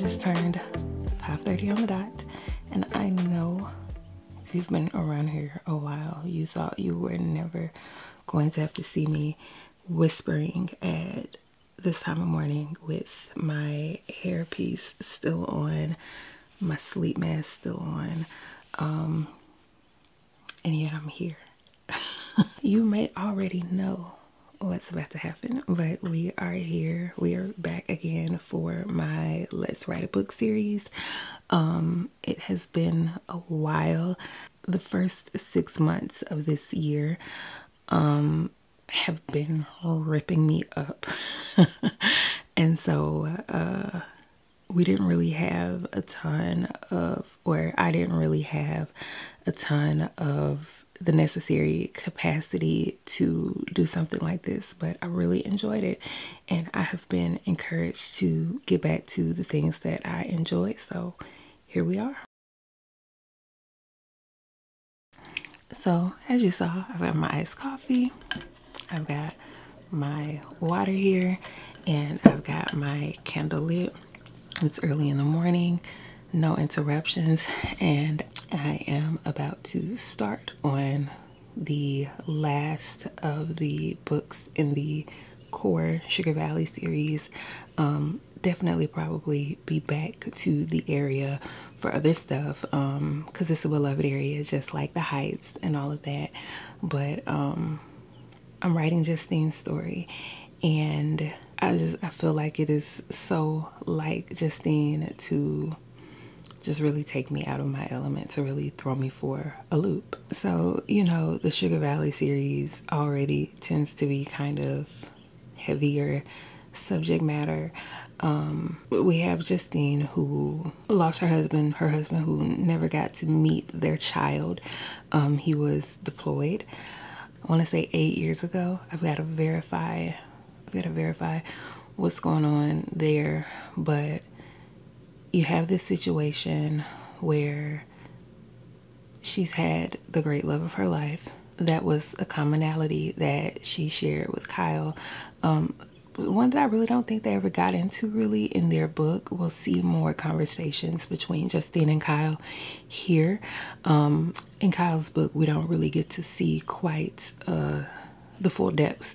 just turned 5:30 on the dot, and I know if you've been around here a while, you thought you were never going to have to see me whispering at this time of morning with my hairpiece still on, my sleep mask still on, and yet I'm here. You may already know what's about to happen, but we are here. We are back again for my Let's Write a Book series. It has been a while. The first 6 months of this year have been ripping me up. And so we didn't really have a ton of, or I didn't really have a ton of the necessary capacity to do something like this, but I really enjoyed it, and I have been encouraged to get back to the things that I enjoy. So here we are. So as you saw, I've got my iced coffee, I've got my water here, and I've got my candle lit. It's early in the morning, no interruptions, and I am about to start on the last of the books in the core Sugar Valley series. Definitely probably be back to the area for other stuff, because it's a beloved area, just like the Heights and all of that. But I'm writing Justine's story, and I feel like it is so like Justine to just really take me out of my element, to really throw me for a loop. So, you know, the Sugar Valley series already tends to be kind of heavier subject matter. We have Justine, who lost her husband who never got to meet their child. He was deployed, I want to say 8 years ago. I've got to verify what's going on there, but you have this situation where she's had the great love of her life. That was a commonality that she shared with Kyle. One that I really don't think they ever got into really in their book. We'll see more conversations between Justine and Kyle here. In Kyle's book, we don't really get to see quite the full depths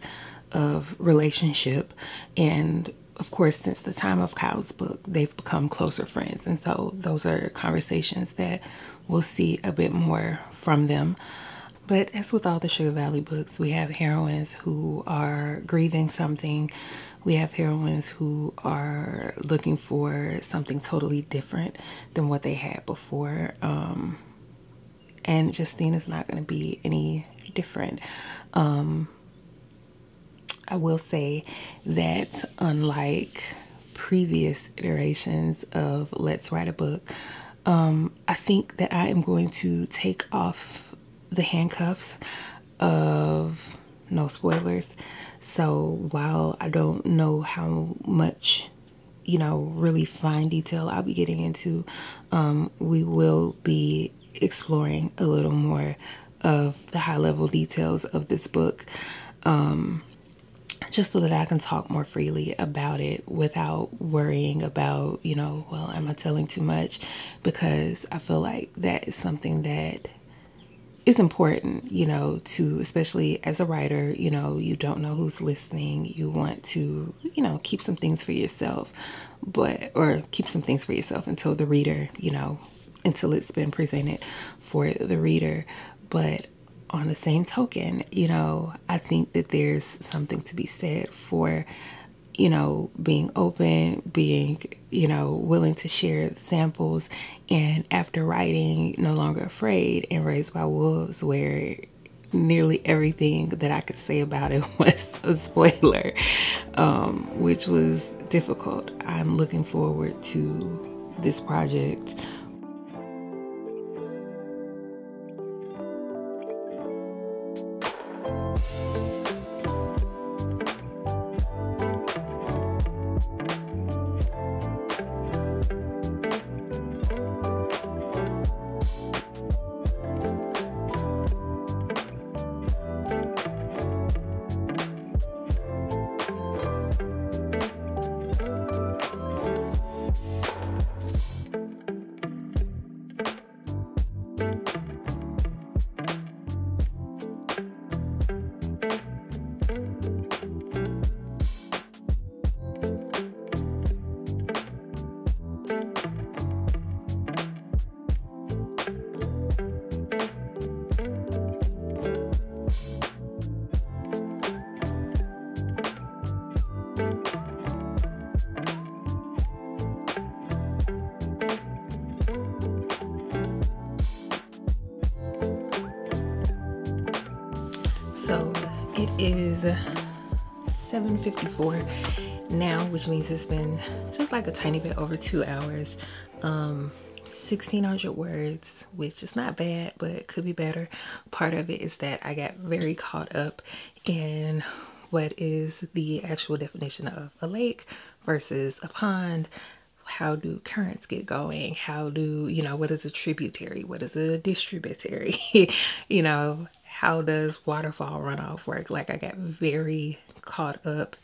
of relationship, and of course, since the time of Kyle's book, they've become closer friends, and so those are conversations that we'll see a bit more from them. But as with all the Sugar Valley books, we have heroines who are grieving something. We have heroines who are looking for something totally different than what they had before. And Justine is not going to be any different. I will say that unlike previous iterations of Let's Write a Book, I think that I am going to take off the handcuffs of no spoilers. So while I don't know how much, you know, really fine detail I'll be getting into, we will be exploring a little more of the high level details of this book. Just so that I can talk more freely about it without worrying about, you know, well, am I telling too much? Because I feel like that is something that is important, you know, to, especially as a writer, you know, you don't know who's listening. You want to, you know, keep some things for yourself, or keep some things for yourself until the reader, you know, until it's been presented for the reader. But on the same token, you know, I think that there's something to be said for, you know, being open, being, you know, willing to share samples, and after writing No Longer Afraid and Raised by Wolves, where nearly everything that I could say about it was a spoiler, which was difficult. I'm looking forward to this project. So it is 7:54 now, which means it's been just like a tiny bit over 2 hours. 1,600 words, which is not bad, but it could be better. Part of it is that I got very caught up in what is the actual definition of a lake versus a pond. How do currents get going? How do, what is a tributary? What is a distributary? How does waterfall runoff work? Like, I got very caught up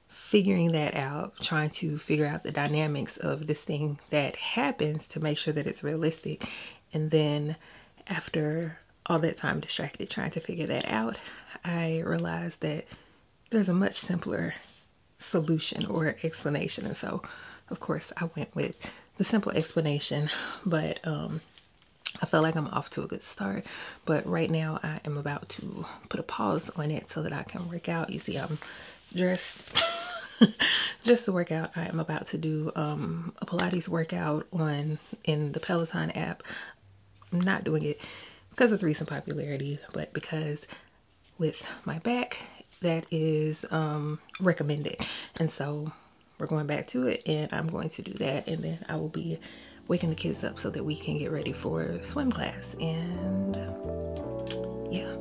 figuring that out, trying to figure out the dynamics of this thing that happens to make sure that it's realistic. And then after all that time distracted trying to figure that out, I realized that there's a much simpler solution or explanation. And so, of course, I went with the simple explanation, but I feel like I'm off to a good start. But right now I am about to put a pause on it so that I can work out. You see, I'm dressed just to work out. I am about to do a Pilates workout in the Peloton app. I'm not doing it because of the recent popularity, but because with my back, that is recommended. And so we're going back to it, and I'm going to do that, and then I will be waking the kids up so that we can get ready for swim class. And yeah.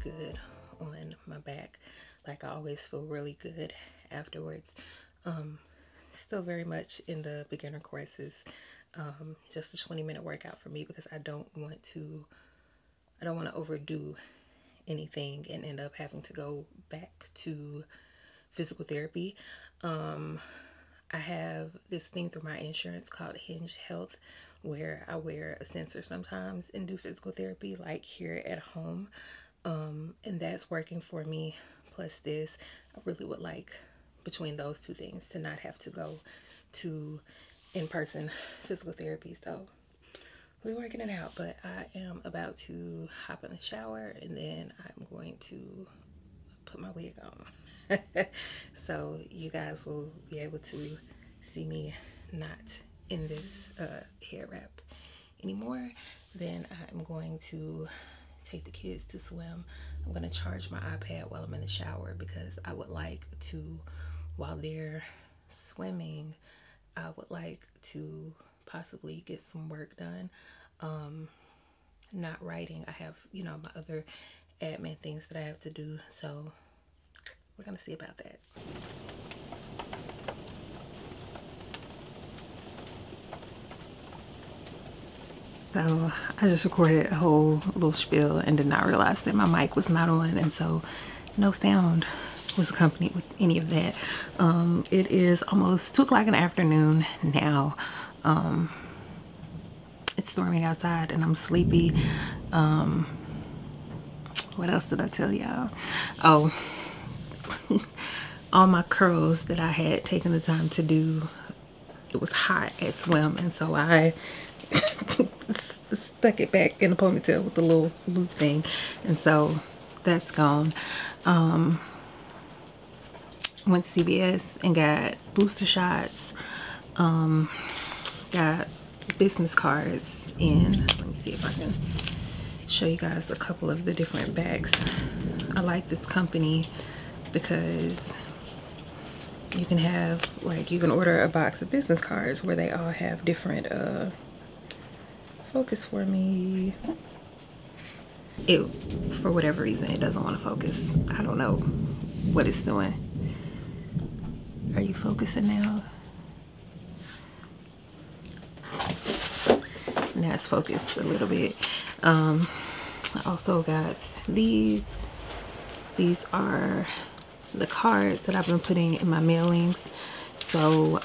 Good on my back. Like, I always feel really good afterwards. Still very much in the beginner courses. Just a 20-minute workout for me because I don't want to overdo anything and end up having to go back to physical therapy. I have this thing through my insurance called Hinge Health, where I wear a sensor sometimes and do physical therapy like here at home. And that's working for me. Plus this, I really would like, between those two things, to not have to go to in-person physical therapy. So we're working it out, but I am about to hop in the shower and then I'm going to put my wig on. So you guys will be able to see me not in this hair wrap anymore. Then I'm going to take the kids to swim. I'm going to charge my iPad while I'm in the shower because I would like to, while they're swimming, I would like to possibly get some work done. Not writing. I have, my other admin things that I have to do. So we're going to see about that. So I just recorded a whole little spiel and did not realize that my mic was not on, and so no sound was accompanied with any of that. It is almost 2 o'clock in the afternoon now. It's storming outside and I'm sleepy. What else did I tell y'all? Oh, all my curls that I had taken the time to do, it was hot at swim, and so I stuck it back in a ponytail with the little loop thing, and so that's gone. Went to CVS and got booster shots, got business cards, and let me see if I can show you guys a couple of the different bags. I like this company because you can have, like, you can order a box of business cards where they all have different focus for me. It, for whatever reason, it doesn't want to focus. I don't know what it's doing. Are you focusing now? Now it's focused a little bit. I also got these. These are the cards that I've been putting in my mailings. So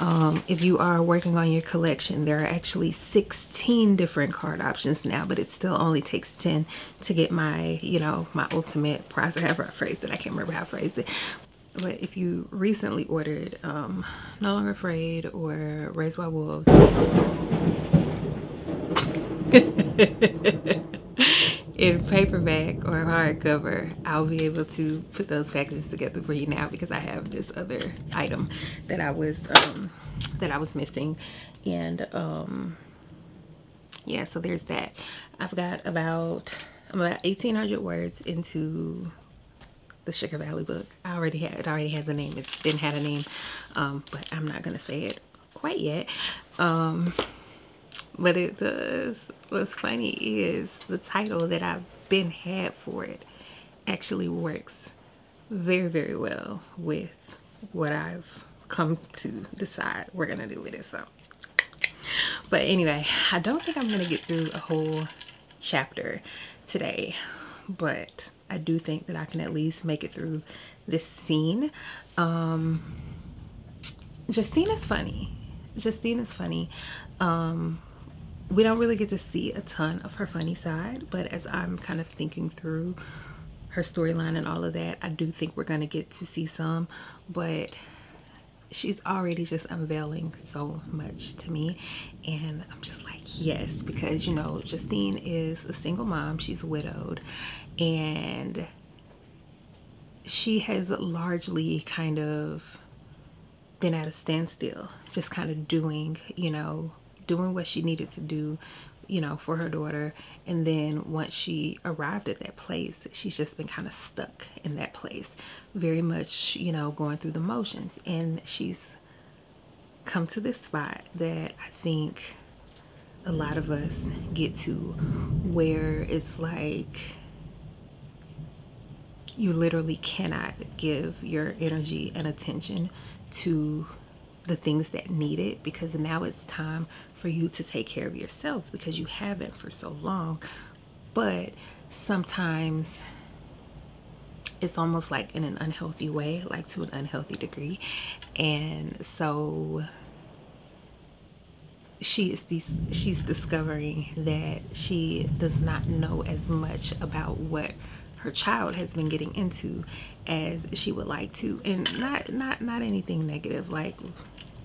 if you are working on your collection, there are actually 16 different card options now, but it still only takes 10 to get my, you know, my ultimate prize, or however I phrased it. I can't remember how I phrased it. But if you recently ordered No Longer Afraid or Raised by Wolves in paperback or hardcover, I'll be able to put those packages together for you now, because I have this other item that I was missing. And yeah, so there's that. I've got I'm about 1,800 words into the Sugar Valley book. It already has a name. It's been had a name, but I'm not gonna say it quite yet. But it does. What's funny is the title that I've been had for it actually works very, very well with what I've come to decide we're gonna do with it. So, but anyway, I don't think I'm gonna get through a whole chapter today, but I do think that I can at least make it through this scene. Justine is funny. Justine is funny. We don't really get to see a ton of her funny side, but as I'm kind of thinking through her storyline and all of that, I do think we're going to get to see some, but she's already just unveiling so much to me, and I'm just like, yes, because, you know, Justine is a single mom. She's widowed, and she has largely kind of been at a standstill, just kind of doing, you know, doing what she needed to do, you know, for her daughter. And then once she arrived at that place, she's just been kind of stuck in that place, very much, you know, going through the motions. And she's come to this spot that I think a lot of us get to, where it's like you literally cannot give your energy and attention to the things that need it, because now it's time for you to take care of yourself, because you haven't for so long. But sometimes it's almost like in an unhealthy way, like to an unhealthy degree. And so she's discovering that she does not know as much about what her child has been getting into as she would like to. And not anything negative, like,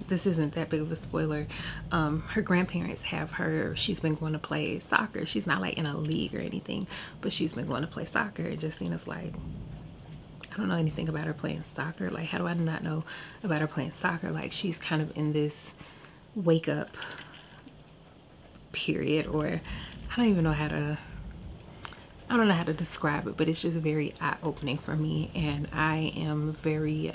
this isn't that big of a spoiler. Her grandparents have her, she's been going to play soccer. She's not like in a league or anything, but she's been going to play soccer. And Justina's like, I don't know anything about her playing soccer. Like, how do I not know about her playing soccer? Like, she's kind of in this wake up period, or I don't know how to describe it, but it's just very eye-opening for me. And I am very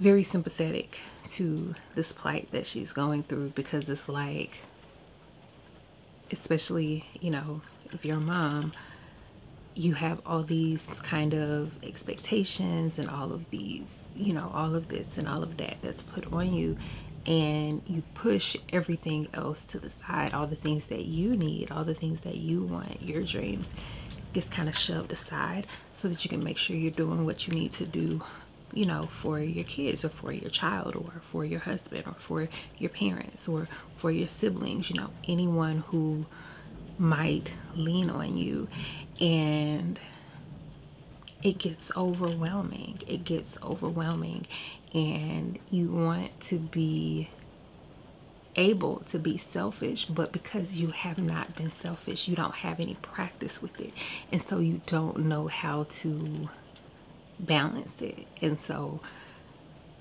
very sympathetic to this plight that she's going through, because it's like, especially, you know, if you're a mom, you have all these kind of expectations and all of these, you know, all of this and all of that that's put on you, and you push everything else to the side. All the things that you need, all the things that you want, your dreams, gets kind of shoved aside so that you can make sure you're doing what you need to do, you know, for your kids, or for your child, or for your husband, or for your parents, or for your siblings, you know, anyone who might lean on you. And it gets overwhelming. It gets overwhelming, and you want to be able to be selfish, but because you have not been selfish, you don't have any practice with it, and so you don't know how to balance it. And so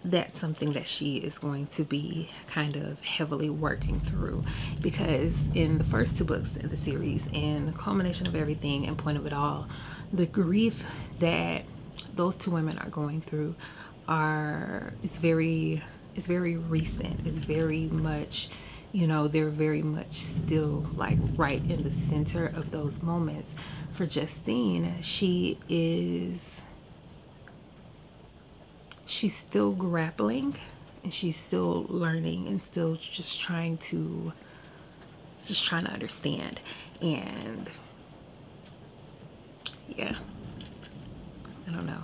that's something that she is going to be kind of heavily working through, because in the first two books of the series, and the culmination of everything and point of it all, the grief that those two women are going through is very recent. It's very much, you know, they're very much still like right in the center of those moments. For Justine, she's still grappling, and she's still learning, and still just trying to understand. And yeah, I don't know,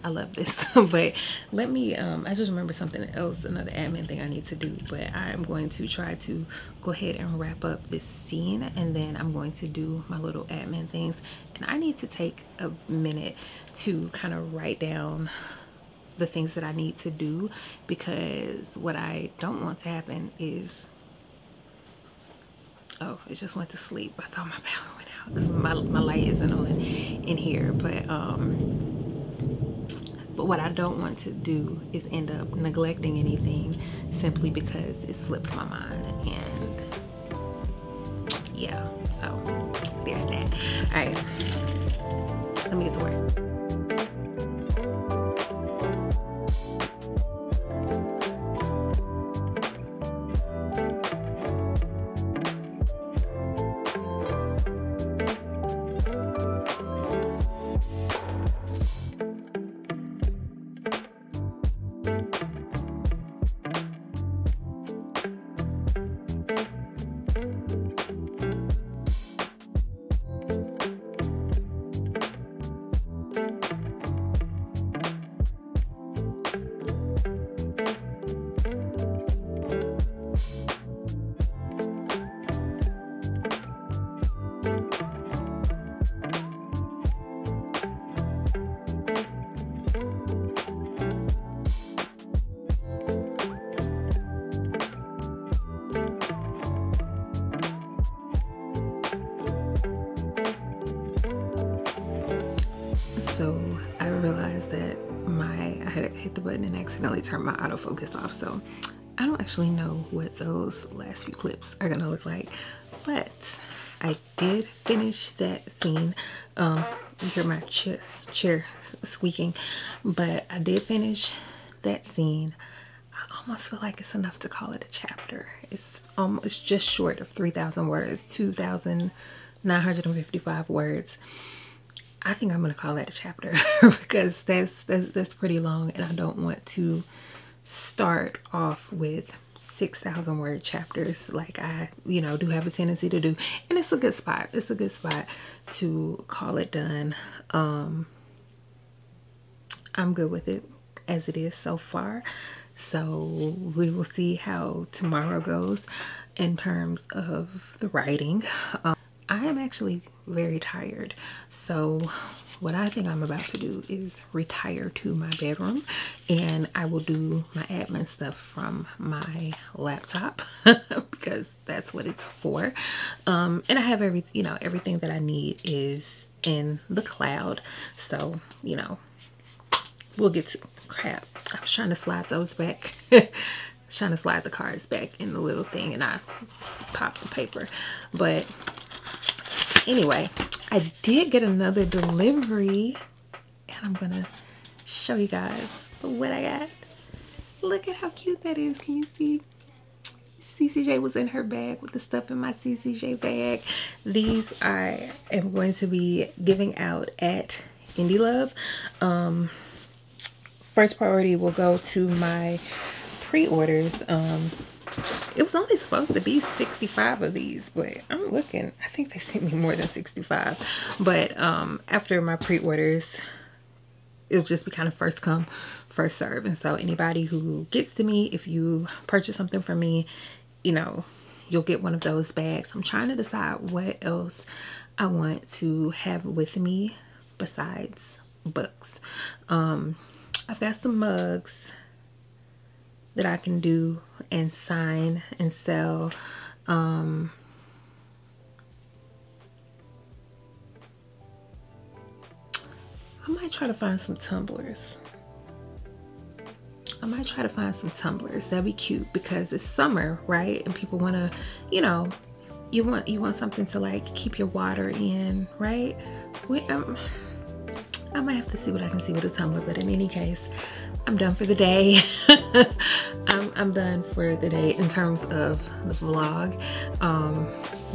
I love this. But let me, I just remember something else, another admin thing I need to do, but I'm going to try to go ahead and wrap up this scene, and then I'm going to do my little admin things. And I need to take a minute to kind of write down the things that I need to do, because what I don't want to happen is, oh, it just went to sleep. I thought my power went out because my light isn't on in here. But what I don't want to do is end up neglecting anything simply because it slipped my mind. And yeah, so there's that. All right, let me get to work. So I realized that I had hit the button and accidentally turned my autofocus off. So I don't actually know what those last few clips are gonna look like, but I did finish that scene. You hear my chair squeaking, but I did finish that scene. I almost feel like it's enough to call it a chapter. It's just short of 3,000 words, 2,955 words. I think I'm gonna call that a chapter because that's pretty long, and I don't want to start off with 6,000 word chapters like I do have a tendency to do. And it's a good spot. It's a good spot to call it done. I'm good with it as it is so far. So we will see how tomorrow goes in terms of the writing. I am actually very tired, so what I think I'm about to do is retire to my bedroom, and I will do my admin stuff from my laptop because that's what it's for. And I have everything that I need is in the cloud, so we'll get to crap. I was trying to slide those back. Trying to slide the cards back in the little thing, and I popped the paper. But anyway, I did get another delivery, and I'm gonna show you guys what I got. Look at how cute that is. Can you see? CCJ was in her bag with the stuff in my CCJ bag. These I am going to be giving out at Indie Love. First priority will go to my pre-orders. It was only supposed to be 65 of these, but I'm looking, I think they sent me more than 65. But after my pre-orders, it'll just be kind of first come, first serve. And so anybody who gets to me, if you purchase something from me, you'll get one of those bags. I'm trying to decide what else I want to have with me besides books. I've got some mugs that I can do and sign and sell. I might try to find some tumblers. That'd be cute because it's summer, right? And people want to, you want something to like keep your water in, right? I might have to see what I can see with a tumbler, but in any case, I'm done for the day. I'm done for the day in terms of the vlog.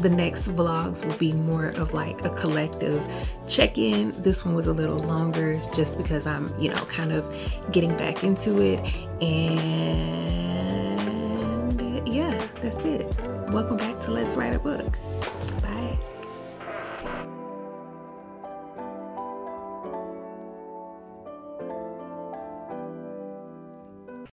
The next vlogs will be more of like a collective check-in. This one was a little longer just because I'm, kind of getting back into it. And yeah, that's it. Welcome back to Let's Write a Book.